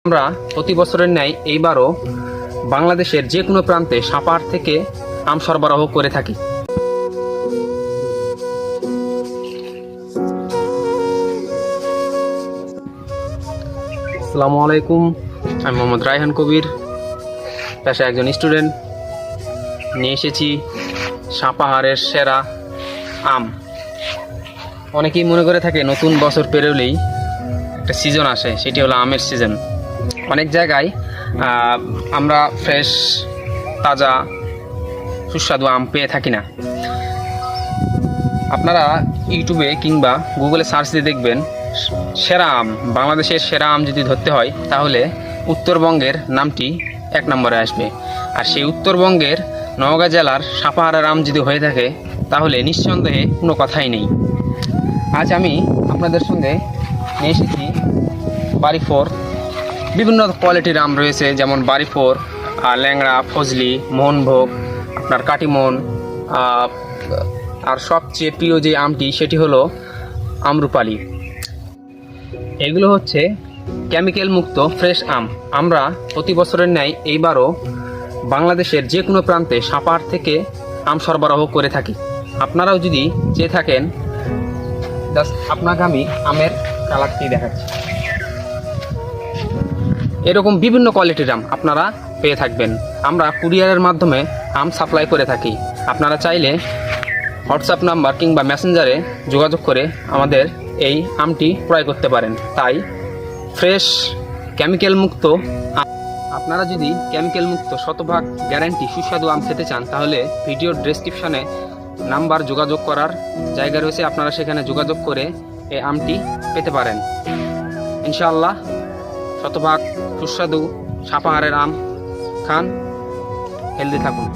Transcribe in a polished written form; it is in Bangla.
আমরা প্রতি বছরের ন্যায় এইবারও বাংলাদেশের যে কোনো প্রান্তে সাপাহার থেকে আম সরবরাহ করে থাকি। আসসালামু আলাইকুম, আমি মোহাম্মদ রায়হান কবির, পেশায় একজন স্টুডেন্ট। নিয়ে এসেছি সাপাহারের সেরা আম। অনেকেই মনে করে থাকে নতুন বছর পেরোলেই একটা সিজন আসে, সেটি হলো আমের সিজন। অনেক জায়গায় আমরা ফ্রেশ তাজা সুস্বাদু আম পেয়ে থাকি না। আপনারা ইউটিউবে কিংবা গুগলে সার্চ দিয়ে দেখবেন সেরা আম, বাংলাদেশের সেরা আম যদি ধরতে হয় তাহলে উত্তরবঙ্গের নামটি 1 নম্বরে আসবে। আর সেই উত্তরবঙ্গের নওগাঁ জেলার সাপাহারের আম যদি হয়ে থাকে তাহলে নিঃসন্দেহে কোনো কথাই নেই। আজ আমি আপনাদের সঙ্গে নিয়ে এসেছি বাড়িফোর। বিভিন্ন কোয়ালিটির আম রয়েছে, যেমন বাড়িফোর, ল্যাংড়া, ফজলি, মোহনভোগ, আপনার কাটিমন, আর সবচেয়ে প্রিয় যে আমটি সেটি হলো আম্রপালি। এগুলো হচ্ছে কেমিক্যাল মুক্ত ফ্রেশ আম। আমরা প্রতি বছরের ন্যায় এইবারও বাংলাদেশের যে কোনো প্রান্তে সাপাহার থেকে আম সরবরাহ করে থাকি। আপনারাও যদি চেয়ে থাকেন, জাস্ট আপনাকে আমি আমের কালারটি দেখাচ্ছি। এরকম বিভিন্ন কোয়ালিটির আম আপনারা পেয়ে থাকবেন। আমরা কুরিয়ারের মাধ্যমে আম সাপ্লাই করে থাকি। আপনারা চাইলে হোয়াটসঅ্যাপ নাম্বার কিংবা মেসেঞ্জারে যোগাযোগ করে আমাদের এই আমটি ক্রয় করতে পারেন। তাই ফ্রেশ কেমিক্যাল মুক্ত আপনারা যদি কেমিক্যাল মুক্ত শতভাগ গ্যারান্টি সুস্বাদু আম খেতে চান তাহলে ভিডিওর ডেসক্রিপশনে নাম্বার যোগাযোগ করার জায়গা রয়েছে, আপনারা সেখানে যোগাযোগ করে এই আমটি পেতে পারেন। ইনশাআল্লাহ শতভাগ সুস্বাদু সাপাহারের আম খান, হেলদি থাকুন।